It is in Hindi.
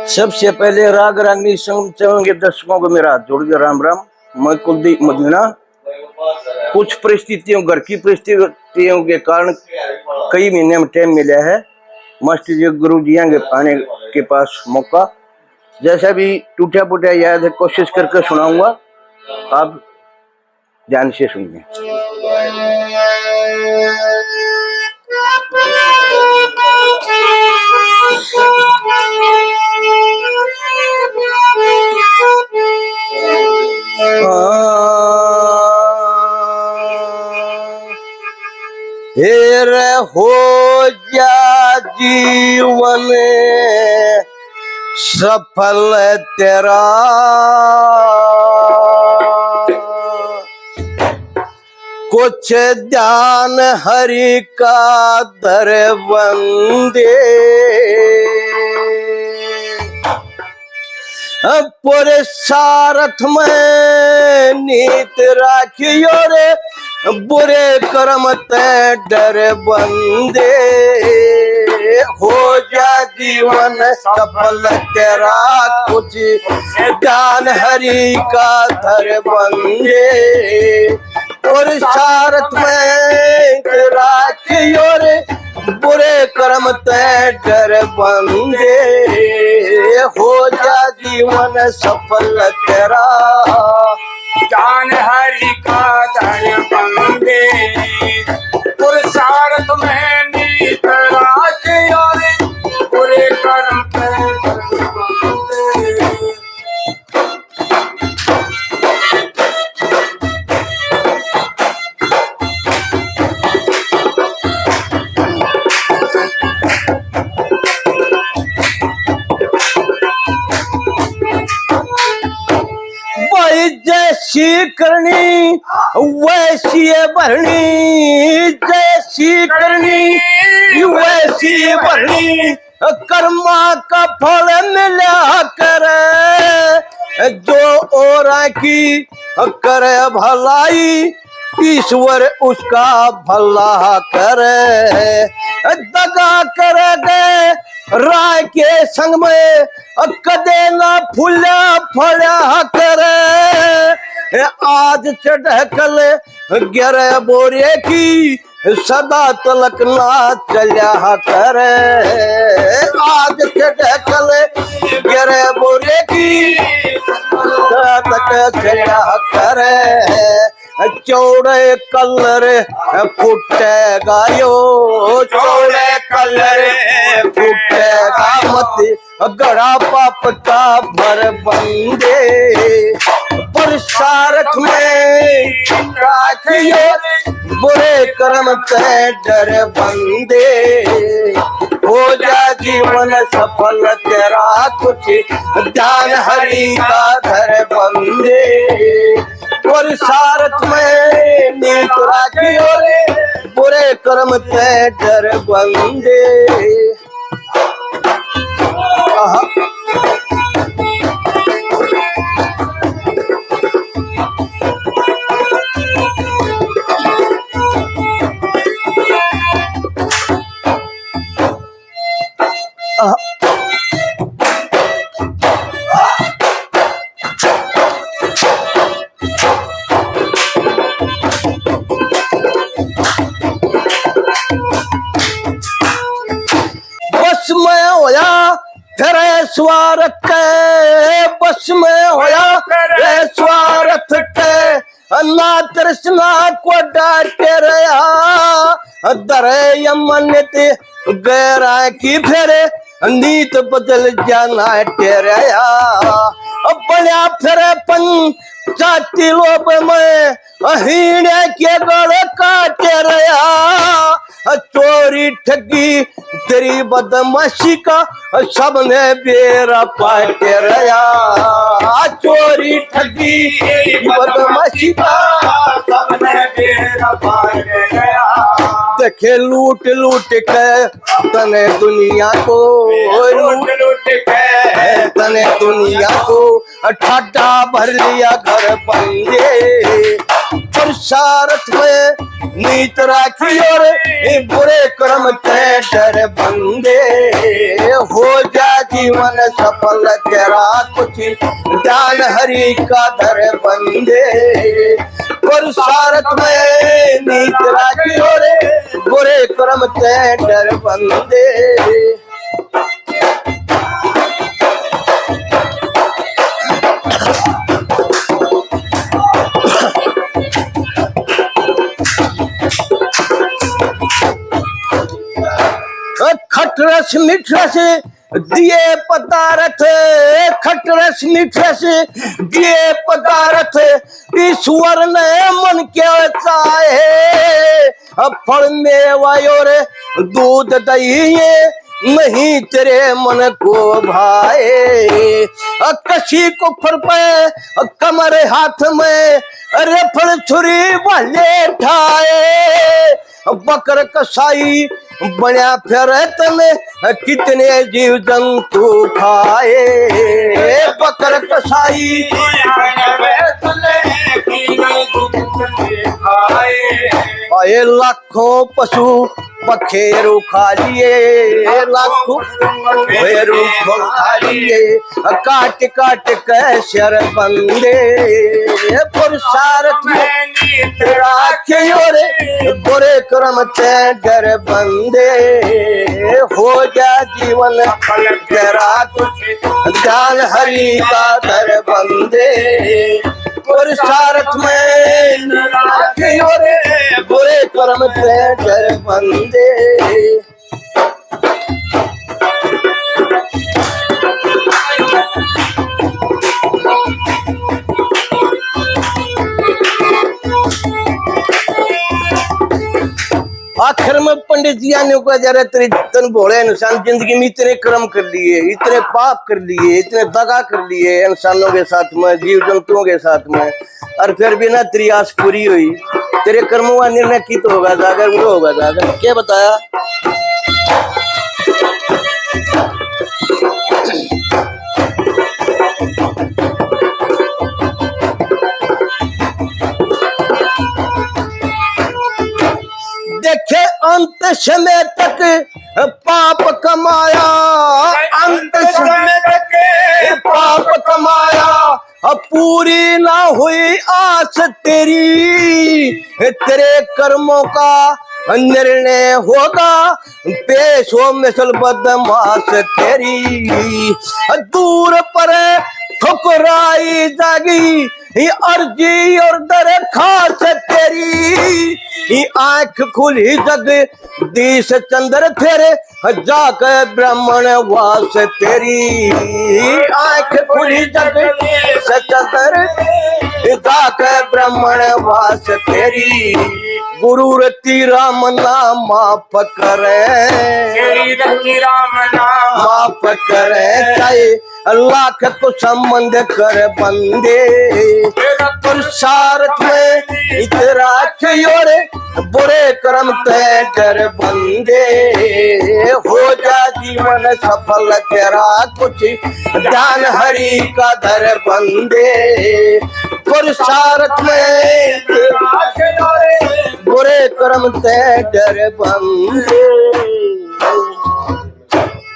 सबसे पहले राग रागनी संग के दर्शकों को मेरा जोड़ दिया राम राम। मैं कुलदीप मदीना। कुछ परिस्थितियों, घर की परिस्थितियों के कारण कई महीने में टाइम मिला है मास्टर जी गुरु जी के आने के पास मौका। जैसा भी टूटा फूटा याद है कोशिश करके सुनाऊंगा, आप ध्यान से सुनिए। हेर हो जा जीवन सफल तेरा, कुछ ध्यान हरि का दर बंदे, पूरे सारथ में नीत राखियो रे, बुरे कर्म ते डर बंदे। हो जा जीवन सफल तेरा, कुछ ध्यान हरि का धर बंदे। और सारथ में राखियो रे, बुरे कर्म ते डर बंदे। हो जा जीवन सफल तेरा, ज्ञान हरि का धर बंदे। पुरुषार्थ में नीत राखियो रे, बुरे कर्म ते डर बंदे। जैसी करनी वैसी भरनी, जैसी करनी वैसी भरनी। कर्मा का फल मिला करे, जो और की करे भलाई, ईश्वर उसका भला करे। दगा करे गए राय के संग में, कदे ना फूला फड़ा करे। आज चढ़कल 11 बोरे की, सदा तलक ना चल्या करे। आज चढ़कल 11 बोरे की, सदा तक चल्या करे। चौड़े कलर फुटेगा यो, चौड़े कलर फुटेगा मत गड़ा पाप का भर बंदे। पर सारथ में राखियो, बुरे कर्म ते डर बंदे। हो जा जीवन सफल तेरा, कुछ ध्यान हरि का धर बंदे। और सारथ में नीत राखियो रे, बुरे कर्म ते डर बंदे। बस में होया फिर स्वार्थ के, बस में होया फिर स्वार्थ के। ना तृष्णा को डांटे रहा, दरे यमनित गैरा की फेरे, नीत बदल जाना टेरया। बड़ा फिर पंचायती लोभ में, हीने के गड़ काटे रहा। चोरी ठगी तेरी बदमाशी का, सबने बेरा पाटे रहा। चोरी ठगी बदमाशी का, सबने बेरा पाटे रहा। देखे लूट लूट के तने दुनिया को, लूट लूट के तने दुनिया को ठाडा भर लिया घर बंदे। पुरुषार्थ में नीत राखियो रे बुरे कर्म ते डर बंदे हो जा जीवन सफल तेरा कुछ दान हरि का दर बंदे पुरुषार्थ में नीत राखियो रे बुरे कर्म ते डर बंदे खटरस मिठरस दिए पदार्थ खटरस मिठरस दिए पदार्थ ईश्वर ने मन के चाहे फल मेवायो रे दूध दही नहीं तेरे मन को भाए कसी को फर पे कमर हाथ में अरे फल छुरी वाले ठाए बकर कसाई बना फिरत में कितने जीव जंतु खाए बकर कसाई आए लाखों पशु पखेरु खा लिए लाखों पखेरु खा लिए काट काट के शर बंदे पुरुषार्थ में राखियो रे बुरे कर्म ते डर बंदे हो जा जीवन तेरा ध्यान हरि का दर बंदे पुरुषार्थ में राखियो रे बुरे कर्म ते डर बंदे आखिर में पंडित जी ने कहा जरा तेरे तन भोले इंसान जिंदगी में इतने कर्म कर लिए इतने पाप कर लिए इतने दगा कर लिए इंसानों के साथ में जीव जंतुओं के साथ में और फिर भी ना तेरी आस पूरी हुई तेरे कर्मों का निर्णय की तो होगा जागर वो होगा जागर क्या बताया देखे अंत समय तक पाप कमाया अंत समय तक पाप कमाया पूरी ना हुई आस तेरी तेरे कर्मों का निर्णय होगा पेश हो मिसल बदमाश तेरी दूर पर ठुकराई जागी अर्जी और दरखास्त तेरी आंख खुली जग देश चंद्र तेरे जाकर ब्राह्मण वास तेरी आंख खुली जग चंद्र जाकर ब्राह्मण वास तेरी गुरु रति राम नाम माफ करे राम नाम माफ करे चाहे लाख को संबंध कर बंदे पुरुषार्थ में इतरा रे बुरे कर्म ते डर बंदे हो जा जीवन सफल तेरा कुछ दान हरि का दर बंदे पुरुषार्थ में बुरे कर्म ते डर बंदे